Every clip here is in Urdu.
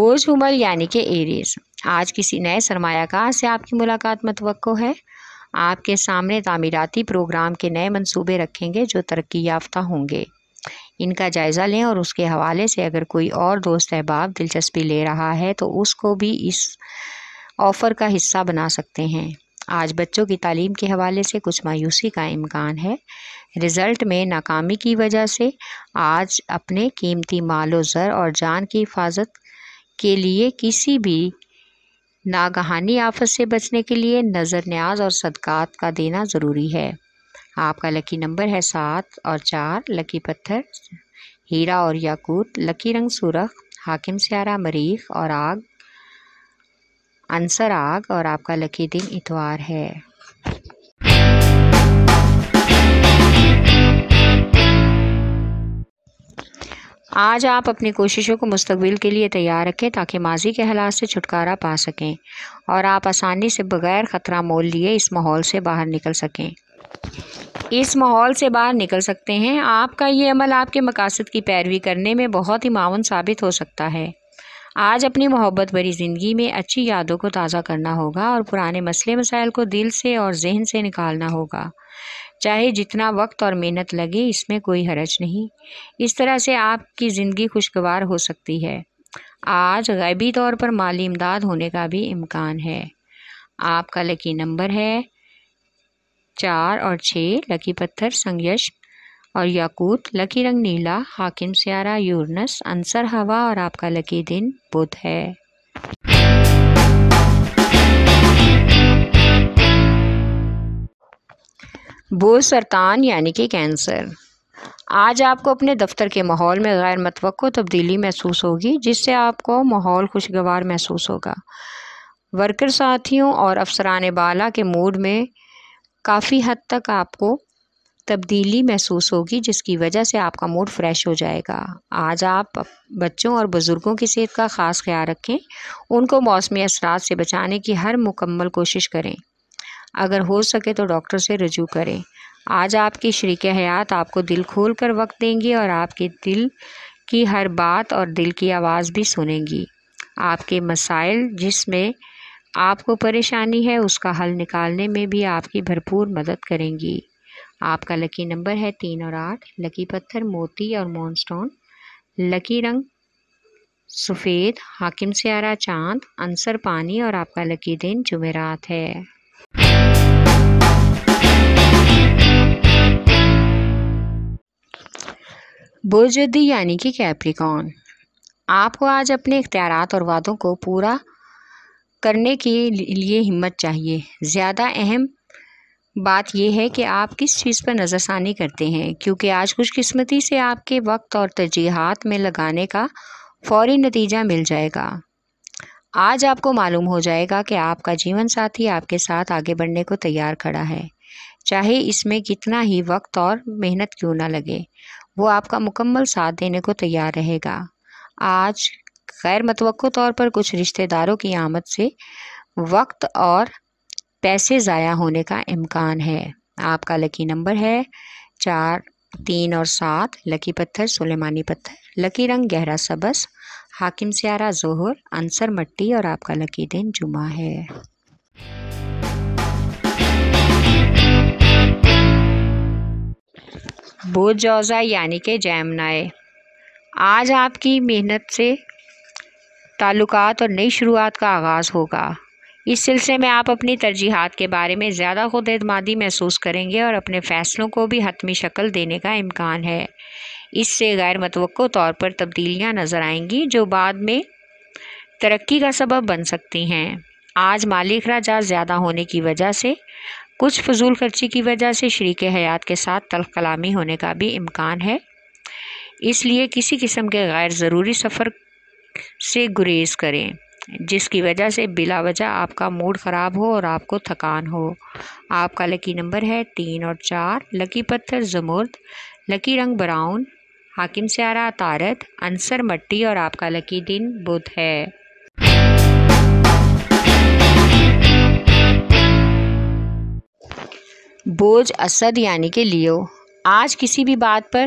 بوجھ حمل یعنی کہ ایریز، آج کسی نئے سرمایہ کار سے آپ کی ملاقات متوقع ہے۔ آپ کے سامنے تعمیراتی پروگرام کے نئے منصوبے رکھیں گے جو ترقی یافتہ ہوں گے۔ ان کا جائزہ لیں اور اس کے حوالے سے اگر کوئی اور دوست احباب دلچسپی لے رہا ہے تو اس کو بھی اس آفر کا حصہ بنا سکتے ہیں۔ آج بچوں کی تعلیم کے حوالے سے کچھ مایوسی کا امکان ہے۔ رزلٹ میں ناکامی کی وجہ سے آج اپنے قیمتی مال و زر اور جان کی حفاظت کے لیے کسی بھی ناگہانی آفت سے بچنے کے لیے نظر نیاز اور صدقات کا دینا ضروری ہے۔ آپ کا لکی نمبر ہے 7 اور 4، لکی پتھر ہیرا اور یاقوت، لکی رنگ سرخ، حاکم سیارہ مریخ اور آگ عنصر آگ، اور آپ کا لکی دن اتوار ہے۔ آج آپ اپنی کوششوں کو مستقبل کے لیے تیار رکھیں تاکہ ماضی کے حالات سے چھٹکارا پا سکیں اور آپ آسانی سے بغیر خطرہ مول لیے اس ماحول سے باہر نکل سکتے ہیں۔ آپ کا یہ عمل آپ کے مقاصد کی پیروی کرنے میں بہت ہی معاون ثابت ہو سکتا ہے۔ آج اپنی محبت بھری زندگی میں اچھی یادوں کو تازہ کرنا ہوگا اور پرانے مسئلے مسائل کو دل سے اور ذہن سے نکالنا ہوگا۔ چاہے جتنا وقت اور محنت لگے، اس میں کوئی حرج نہیں۔ اس طرح سے آپ کی زندگی خوشگوار ہو سکتی ہے۔ آج غیبی طور پر مالی امداد ہونے کا بھی امکان ہے۔ آپ کا لکی نمبر ہے 4 اور 6، لکی پتھر سنگیش اور یاقوت، لکی رنگ نیلا، حاکم سیارہ یورنس، عنصر ہوا، اور آپ کا لکی دن بدھ ہے۔ بوجھ سرطان یعنی کہ کینسر، آج آپ کو اپنے دفتر کے ماحول میں غیر متوقع تبدیلی محسوس ہوگی جس سے آپ کو ماحول خوشگوار محسوس ہوگا۔ ورکر ساتھیوں اور افسران بالا کے موڈ میں کافی حد تک آپ کو تبدیلی محسوس ہوگی جس کی وجہ سے آپ کا موڈ فریش ہو جائے گا۔ آج آپ بچوں اور بزرگوں کی صحت کا خاص خیال رکھیں، ان کو موسمی اثرات سے بچانے کی ہر مکمل کوشش کریں۔ اگر ہو سکے تو ڈاکٹر سے رجوع کریں۔ آج آپ کی شریک حیات آپ کو دل کھول کر وقت دیں گی اور آپ کے دل کی ہر بات اور دل کی آواز بھی سنیں گی۔ آپ کے مسائل جس میں آپ کو پریشانی ہے اس کا حل نکالنے میں بھی آپ کی بھرپور مدد کریں گی۔ آپ کا لکی نمبر ہے 3 اور 8، لکی پتھر موتی اور مون سٹون، لکی رنگ سفید، حاکم سیارہ چاند، عنصر پانی، اور آپ کا لکی دن جمعرات ہے۔ بوجھ جدی یعنی کہ کیپریکارن، آپ کو آج اپنے اختیارات اور وعدوں کو پورا کرنے کے لیے ہمت چاہیے۔ زیادہ اہم بات یہ ہے کہ آپ کس چیز پر نظر ثانی کرتے ہیں، کیونکہ آج خوش قسمتی سے آپ کے وقت اور ترجیحات میں لگانے کا فوری نتیجہ مل جائے گا۔ آج آپ کو معلوم ہو جائے گا کہ آپ کا جیون ساتھی آپ کے ساتھ آگے بڑھنے کو تیار کھڑا ہے، چاہے اس میں کتنا ہی وقت اور محنت کیوں نہ لگے، وہ آپ کا مکمل ساتھ دینے کو تیار رہے گا۔ آج غیر متوقع طور پر کچھ رشتہ داروں کی آمد سے وقت اور پیسے ضائع ہونے کا امکان ہے۔ آپ کا لکی نمبر ہے 4، 3 اور 7، لکی پتھر سلیمانی پتھر، لکی رنگ گہرا سبز، حاکم سیارہ ظہر، عنصر مٹی، اور آپ کا لکی دن جمعہ ہے۔ بوجھ جوزا یعنی کہ جیمنائی، آج آپ کی محنت سے تعلقات اور نئی شروعات کا آغاز ہوگا۔ اس سلسلے میں آپ اپنی ترجیحات کے بارے میں زیادہ خود اعتمادی محسوس کریں گے اور اپنے فیصلوں کو بھی حتمی شکل دینے کا امکان ہے۔ اس سے غیر متوقع طور پر تبدیلیاں نظر آئیں گی جو بعد میں ترقی کا سبب بن سکتی ہیں۔ آج مالی اخراجات زیادہ ہونے کی وجہ سے کچھ فضول خرچی کی وجہ سے شریک حیات کے ساتھ تلخ کلامی ہونے کا بھی امکان ہے، اس لیے کسی قسم کے غیر ضروری سفر سے گریز کریں جس کی وجہ سے بلا وجہ آپ کا موڈ خراب ہو اور آپ کو تھکان ہو۔ آپ کا لکی نمبر ہے 3 اور 4، لکی پتھر زمرد، لکی رنگ براؤن، حاکم سیارہ عطارد، عنصر مٹی، اور آپ کا لکی دن بدھ ہے۔ بوجھ اسد یعنی کہ لیو، آج کسی بھی بات پر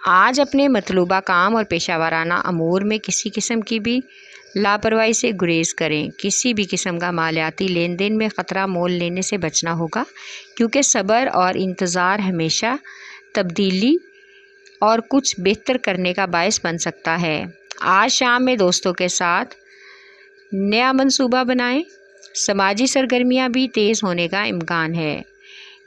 آج اپنے مطلوبہ کام اور پیشہ ورانہ امور میں کسی قسم کی بھی لاپرواہی سے گریز کریں۔ کسی بھی قسم کا مالیاتی لین دین میں خطرہ مول لینے سے بچنا ہوگا، کیونکہ صبر اور انتظار ہمیشہ تبدیلی اور کچھ بہتر کرنے کا باعث بن سکتا ہے۔ آج شام میں دوستوں کے ساتھ نیا منصوبہ بنائیں۔ سماجی سرگرمیاں بھی تیز ہونے کا امکان ہے۔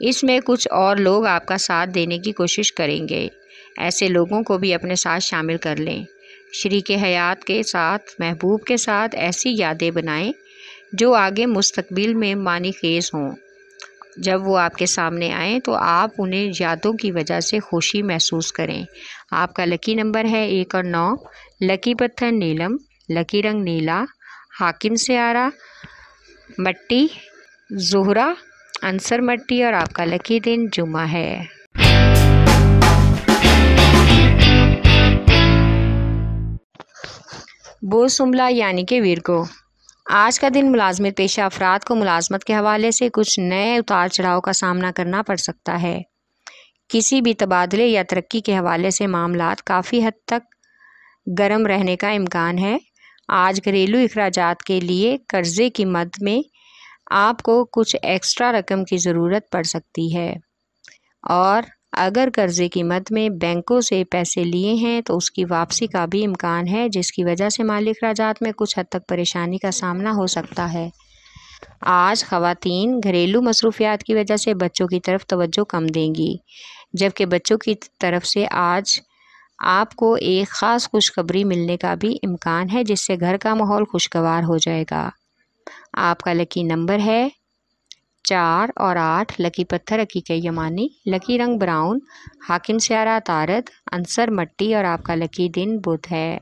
اس میں کچھ اور لوگ آپ کا ساتھ دینے کی کوشش کریں گے۔ ایسے لوگوں کو بھی اپنے ساتھ شامل کر لیں۔ شریک حیات کے ساتھ، محبوب کے ساتھ ایسی یادیں بنائیں جو آگے مستقبل میں معنی خیز ہوں۔ جب وہ آپ کے سامنے آئیں تو آپ انہیں یادوں کی وجہ سے خوشی محسوس کریں۔ آپ کا لکی نمبر ہے 1 اور 9۔ لکی پتھر نیلم، لکی رنگ نیلا، حاکم سیارہ مٹی زہرہ عنصر مٹی، اور آپ کا لکی دن جمعہ ہے۔ بوز سنبلہ یعنی کہ ویرگو، آج کا دن ملازمت پیشہ افراد کو ملازمت کے حوالے سے کچھ نئے اتار چڑھاؤ کا سامنا کرنا پڑ سکتا ہے۔ کسی بھی تبادلے یا ترقی کے حوالے سے معاملات کافی حد تک گرم رہنے کا امکان ہے۔ آج گھریلو اخراجات کے لیے قرضے کی مد میں آپ کو کچھ ایکسٹرا رقم کی ضرورت پڑ سکتی ہے، اور اگر قرضے کی مد میں بینکوں سے پیسے لیے ہیں تو اس کی واپسی کا بھی امکان ہے، جس کی وجہ سے مالی اخراجات میں کچھ حد تک پریشانی کا سامنا ہو سکتا ہے۔ آج خواتین گھریلو مصروفیات کی وجہ سے بچوں کی طرف توجہ کم دیں گی، جبکہ بچوں کی طرف سے آج آپ کو ایک خاص خوشخبری ملنے کا بھی امکان ہے، جس سے گھر کا ماحول خوشگوار ہو جائے گا۔ آپ کا لکی نمبر ہے 4 اور 8۔ لکی پتھر عقیقہ یمانی، لکی رنگ براؤن، حاکم سیارہ عطارد، عنصر مٹی، اور آپ کا لکی دن بدھ ہے۔